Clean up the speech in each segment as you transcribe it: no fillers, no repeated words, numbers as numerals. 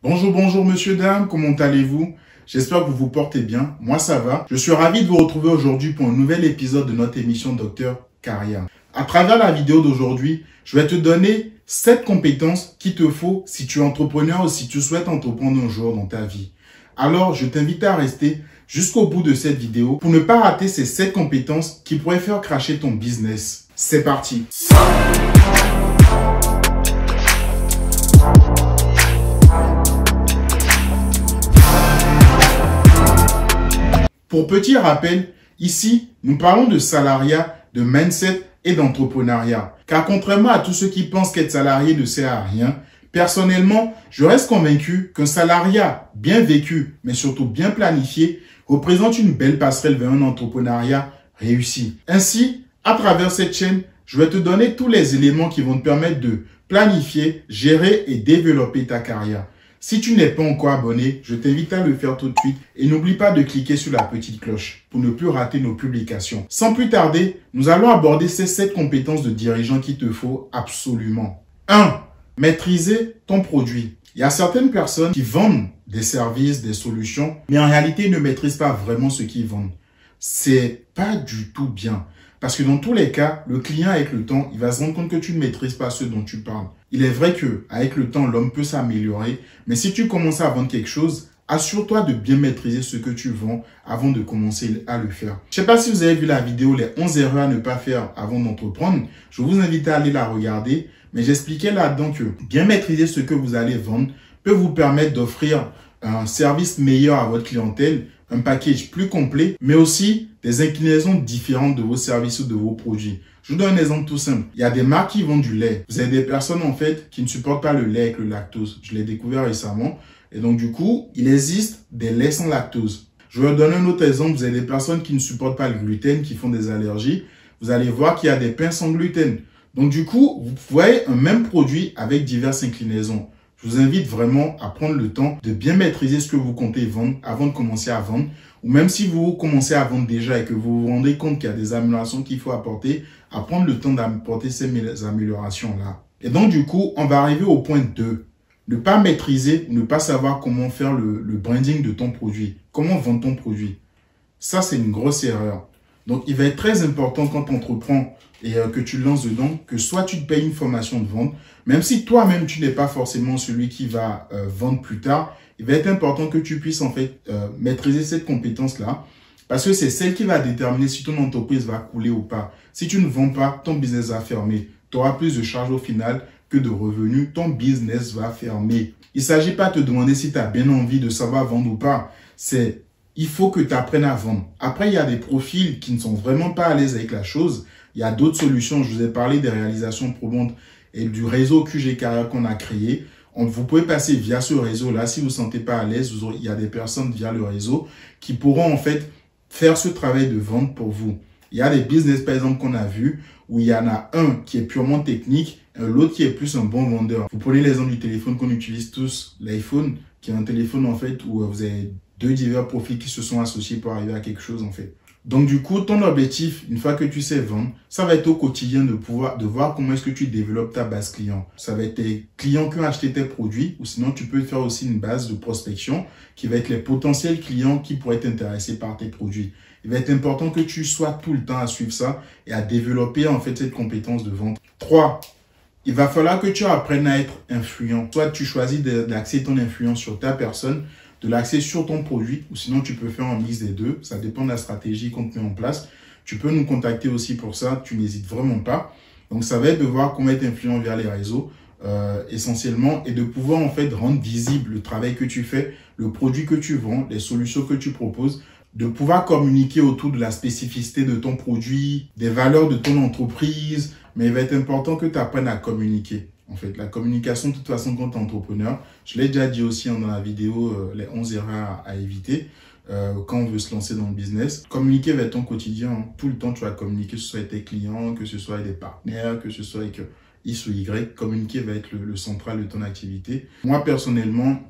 Bonjour, bonjour monsieur, dame, comment allez-vous? J'espère que vous vous portez bien, moi ça va. Je suis ravi de vous retrouver aujourd'hui pour un nouvel épisode de notre émission Docteur Carrière. À travers la vidéo d'aujourd'hui, je vais te donner 7 compétences qu'il te faut si tu es entrepreneur ou si tu souhaites entreprendre un jour dans ta vie. Alors, je t'invite à rester jusqu'au bout de cette vidéo pour ne pas rater ces 7 compétences qui pourraient faire crasher ton business. C'est parti! Pour petit rappel, ici, nous parlons de salariat, de mindset et d'entrepreneuriat. Car contrairement à tous ceux qui pensent qu'être salarié ne sert à rien, personnellement, je reste convaincu qu'un salariat bien vécu, mais surtout bien planifié, représente une belle passerelle vers un entrepreneuriat réussi. Ainsi, à travers cette chaîne, je vais te donner tous les éléments qui vont te permettre de planifier, gérer et développer ta carrière. Si tu n'es pas encore abonné, je t'invite à le faire tout de suite et n'oublie pas de cliquer sur la petite cloche pour ne plus rater nos publications. Sans plus tarder, nous allons aborder ces 7 compétences de dirigeant qu'il te faut absolument. 1. Maîtriser ton produit. Il y a certaines personnes qui vendent des services, des solutions, mais en réalité, ils ne maîtrisent pas vraiment ce qu'ils vendent. C'est pas du tout bien. Parce que dans tous les cas, le client, avec le temps, il va se rendre compte que tu ne maîtrises pas ce dont tu parles. Il est vrai que avec le temps, l'homme peut s'améliorer. Mais si tu commences à vendre quelque chose, assure-toi de bien maîtriser ce que tu vends avant de commencer à le faire. Je ne sais pas si vous avez vu la vidéo, les 11 erreurs à ne pas faire avant d'entreprendre. Je vous invite à aller la regarder. Mais j'expliquais là-dedans que bien maîtriser ce que vous allez vendre peut vous permettre d'offrir un service meilleur à votre clientèle, un package plus complet, mais aussi des inclinaisons différentes de vos services ou de vos produits. Je vous donne un exemple tout simple. Il y a des marques qui vendent du lait. Vous avez des personnes en fait qui ne supportent pas le lait avec le lactose. Je l'ai découvert récemment. Et donc du coup, il existe des laits sans lactose. Je vais vous donner un autre exemple. Vous avez des personnes qui ne supportent pas le gluten, qui font des allergies. Vous allez voir qu'il y a des pains sans gluten. Donc du coup, vous voyez un même produit avec diverses inclinaisons. Je vous invite vraiment à prendre le temps de bien maîtriser ce que vous comptez vendre avant de commencer à vendre. Ou même si vous commencez à vendre déjà et que vous vous rendez compte qu'il y a des améliorations qu'il faut apporter, à prendre le temps d'apporter ces améliorations-là. Et donc du coup, on va arriver au point 2. Ne pas maîtriser, ne pas savoir comment faire le branding de ton produit. Comment vendre ton produit. Ça, c'est une grosse erreur. Donc, il va être très important quand tu entreprends et que tu lances dedans, que soit tu te payes une formation de vente, même si toi-même, tu n'es pas forcément celui qui va vendre plus tard, il va être important que tu puisses en fait maîtriser cette compétence-là, parce que c'est celle qui va déterminer si ton entreprise va couler ou pas. Si tu ne vends pas, ton business va fermer. Tu auras plus de charges au final que de revenus, ton business va fermer. Il ne s'agit pas de te demander si tu as bien envie de savoir vendre ou pas. Il faut que tu apprennes à vendre. Après, il y a des profils qui ne sont vraiment pas à l'aise avec la chose. Il y a d'autres solutions. Je vous ai parlé des réalisations probantes et du réseau QG Carrière qu'on a créé. Vous pouvez passer via ce réseau-là. Si vous ne vous sentez pas à l'aise, il y a des personnes via le réseau qui pourront en fait faire ce travail de vente pour vous. Il y a des business, par exemple, qu'on a vu où il y en a un qui est purement technique et l'autre qui est plus un bon vendeur. Vous prenez l'exemple du téléphone qu'on utilise tous, l'iPhone, qui est un téléphone en fait où vous avez 2 divers profils qui se sont associés pour arriver à quelque chose en fait. Donc du coup, ton objectif, une fois que tu sais vendre, ça va être au quotidien de voir comment est-ce que tu développes ta base client. Ça va être tes clients qui ont acheté tes produits ou sinon tu peux faire aussi une base de prospection qui va être les potentiels clients qui pourraient être intéressés par tes produits. Il va être important que tu sois tout le temps à suivre ça et à développer en fait cette compétence de vente. 3. Il va falloir que tu apprennes à être influent. Soit tu choisis d'axer ton influence sur ta personne, de l'axer sur ton produit, ou sinon tu peux faire un mix des deux. Ça dépend de la stratégie qu'on te met en place. Tu peux nous contacter aussi pour ça, tu n'hésites vraiment pas. Donc ça va être de voir comment être influent via les réseaux essentiellement et de pouvoir en fait rendre visible le travail que tu fais, le produit que tu vends, les solutions que tu proposes, de pouvoir communiquer autour de la spécificité de ton produit, des valeurs de ton entreprise, mais il va être important que tu apprennes à communiquer. En fait, la communication, de toute façon, quand tu es entrepreneur, je l'ai déjà dit aussi dans la vidéo, les 11 erreurs à éviter quand on veut se lancer dans le business. Communiquer va être ton quotidien. Hein. Tout le temps, tu vas communiquer, que ce soit avec tes clients, que ce soit avec des partenaires, que ce soit avec X ou Y. Communiquer va être le central de ton activité. Moi, personnellement,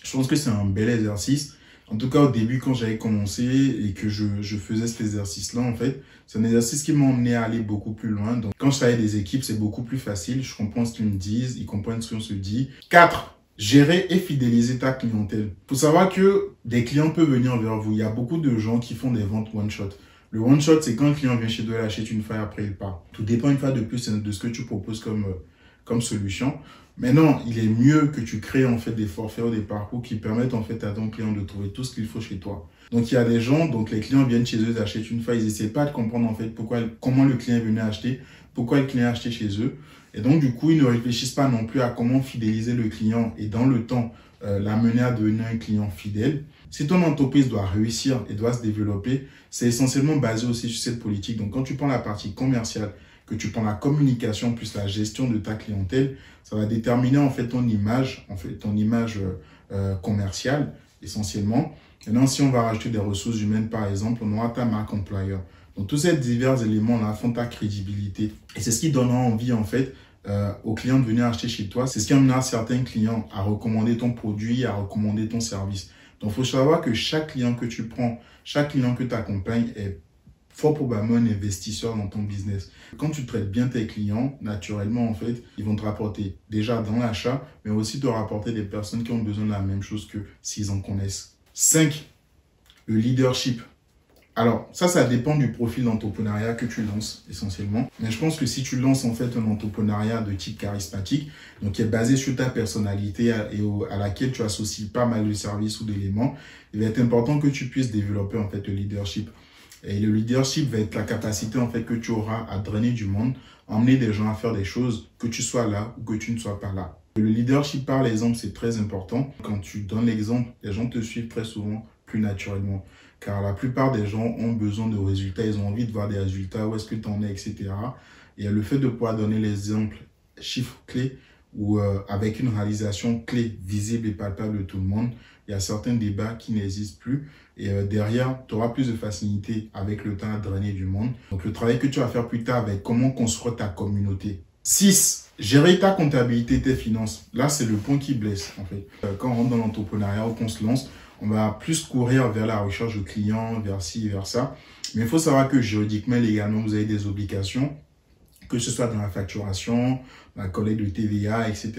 je pense que c'est un bel exercice. En tout cas, au début, quand j'avais commencé et que je faisais cet exercice-là, en fait, c'est un exercice qui m'a emmené à aller beaucoup plus loin. Donc, quand je travaille avec des équipes, c'est beaucoup plus facile. Je comprends ce qu'ils me disent, ils comprennent ce qu'on se dit. 4. Gérer et fidéliser ta clientèle. Il faut savoir que des clients peuvent venir vers vous. Il y a beaucoup de gens qui font des ventes one-shot. Le one-shot, c'est quand un client vient chez toi, il achète une fois et après il part. Tout dépend une fois de plus de ce que tu proposes comme solution. Maintenant, il est mieux que tu crées en fait des forfaits ou des parcours qui permettent en fait à ton client de trouver tout ce qu'il faut chez toi. Donc, il y a des gens, donc les clients viennent chez eux, ils achètent une fois, ils n'essaient pas de comprendre en fait comment le client venait acheter, pourquoi le client a acheté chez eux. Et donc, du coup, ils ne réfléchissent pas non plus à comment fidéliser le client et dans le temps, l'amener à devenir un client fidèle. Si ton entreprise doit réussir et doit se développer, c'est essentiellement basé aussi sur cette politique. Donc, quand tu prends la partie commerciale, que tu prends la communication plus la gestion de ta clientèle, ça va déterminer en fait ton image commerciale essentiellement. Maintenant, si on va rajouter des ressources humaines, par exemple, on aura ta marque employeur. Donc, tous ces divers éléments-là font ta crédibilité. Et c'est ce qui donnera envie, en fait, aux clients de venir acheter chez toi. C'est ce qui amènera certains clients à recommander ton produit, à recommander ton service. Donc, il faut savoir que chaque client que tu prends, chaque client que tu accompagnes est fort probablement un investisseur dans ton business. Quand tu traites bien tes clients, naturellement, en fait, ils vont te rapporter déjà dans l'achat, mais aussi te rapporter des personnes qui ont besoin de la même chose que s'ils en connaissent. 5. Le leadership. Alors, ça dépend du profil d'entrepreneuriat que tu lances essentiellement. Mais je pense que si tu lances en fait un entrepreneuriat de type charismatique, donc qui est basé sur ta personnalité et à laquelle tu associes pas mal de services ou d'éléments, il va être important que tu puisses développer en fait le leadership. Et le leadership va être la capacité en fait que tu auras à drainer du monde, emmener des gens à faire des choses, que tu sois là ou que tu ne sois pas là. Le leadership par l'exemple, c'est très important. Quand tu donnes l'exemple, les gens te suivent très souvent plus naturellement. Car la plupart des gens ont besoin de résultats, ils ont envie de voir des résultats, où est-ce que tu en es, etc. Et le fait de pouvoir donner l'exemple chiffres clés ou avec une réalisation clé, visible et palpable de tout le monde, il y a certains débats qui n'existent plus. Et derrière, tu auras plus de facilité avec le temps à drainer du monde. Donc, le travail que tu vas faire plus tard avec comment construire ta communauté. 6. Gérer ta comptabilité, tes finances. Là, c'est le point qui blesse, en fait. Quand on rentre dans l'entrepreneuriat ou qu'on se lance, on va plus courir vers la recherche de clients, vers ci, vers ça. Mais il faut savoir que juridiquement, légalement, vous avez des obligations, que ce soit dans la facturation, la collecte de TVA, etc.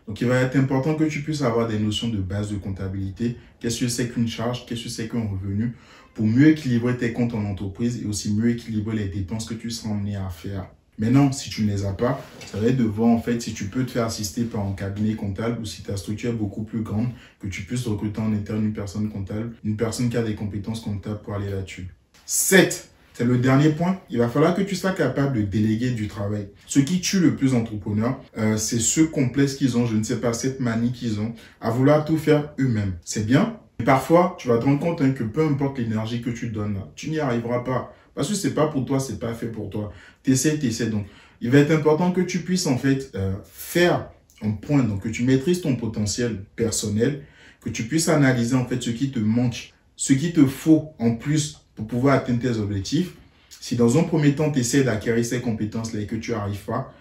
Donc, il va être important que tu puisses avoir des notions de base de comptabilité. Qu'est-ce que c'est qu'une charge? Qu'est-ce que c'est qu'un revenu? Pour mieux équilibrer tes comptes en entreprise et aussi mieux équilibrer les dépenses que tu seras amené à faire. Maintenant, si tu ne les as pas, ça va être de voir en fait si tu peux te faire assister par un cabinet comptable ou si ta structure est beaucoup plus grande, que tu puisses recruter en interne une personne comptable, une personne qui a des compétences comptables pour aller là-dessus. 7. C'est le dernier point. Il va falloir que tu sois capable de déléguer du travail. Ce qui tue le plus entrepreneurs, c'est ce complexe qu'ils ont, je ne sais pas, cette manie qu'ils ont à vouloir tout faire eux-mêmes. C'est bien, mais parfois, tu vas te rendre compte que peu importe l'énergie que tu donnes, tu n'y arriveras pas. Parce que c'est pas pour toi, c'est pas fait pour toi. T'essaies. Donc, il va être important que tu puisses en fait faire un point, donc que tu maîtrises ton potentiel personnel, que tu puisses analyser en fait ce qui te manque, ce qu'il te faut en plus pour pouvoir atteindre tes objectifs. Si dans un premier temps, tu essaies d'acquérir ces compétences-là et que tu n'y arrives pas,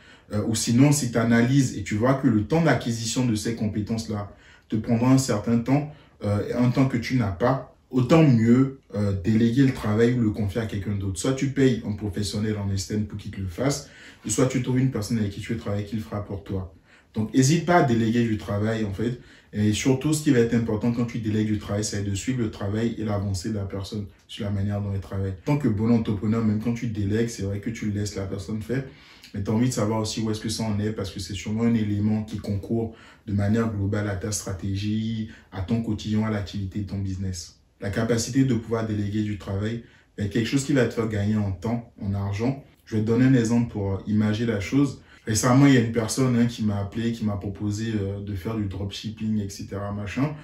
ou sinon, si tu analyses et tu vois que le temps d'acquisition de ces compétences-là te prendra un certain temps, un temps que tu n'as pas, autant mieux déléguer le travail ou le confier à quelqu'un d'autre. Soit tu payes un professionnel en externe pour qu'il te le fasse, ou soit tu trouves une personne avec qui tu veux travailler qui le fera pour toi. Donc, n'hésite pas à déléguer du travail, en fait. Et surtout, ce qui va être important quand tu délègues du travail, c'est de suivre le travail et l'avancée de la personne sur la manière dont elle travaille. En tant que bon entrepreneur, même quand tu délègues, c'est vrai que tu laisses la personne faire. Mais tu as envie de savoir aussi où est-ce que ça en est parce que c'est sûrement un élément qui concourt de manière globale à ta stratégie, à ton quotidien, à l'activité de ton business. La capacité de pouvoir déléguer du travail est quelque chose qui va te faire gagner en temps, en argent. Je vais te donner un exemple pour imager la chose. Récemment, il y a une personne qui m'a appelé, qui m'a proposé de faire du dropshipping, etc. machin.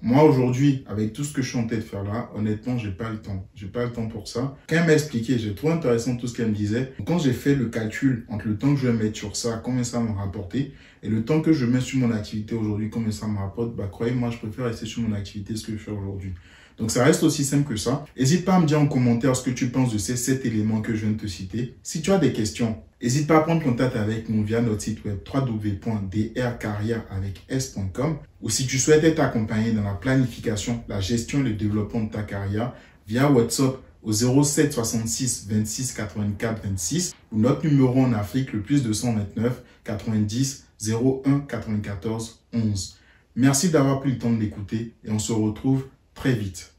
Moi, aujourd'hui, avec tout ce que je suis en train de faire là, honnêtement, j'ai pas le temps. J'ai pas le temps pour ça. Quand elle m'a expliqué, j'ai trouvé intéressant tout ce qu'elle me disait. Quand j'ai fait le calcul entre le temps que je vais mettre sur ça, combien ça m'a rapporté, et le temps que je mets sur mon activité aujourd'hui, combien ça me rapporte, bah, croyez-moi, je préfère rester sur mon activité, ce que je fais aujourd'hui. Donc, ça reste aussi simple que ça. N'hésite pas à me dire en commentaire ce que tu penses de ces 7 éléments que je viens de te citer. Si tu as des questions, n'hésite pas à prendre contact avec nous via notre site web www.drcarrière.com ou si tu souhaites être accompagné dans la planification, la gestion et le développement de ta carrière via WhatsApp au 07 66 26 84 26 ou notre numéro en Afrique le +229 90 01 94 11. Merci d'avoir pris le temps de l'écouter et on se retrouve très vite.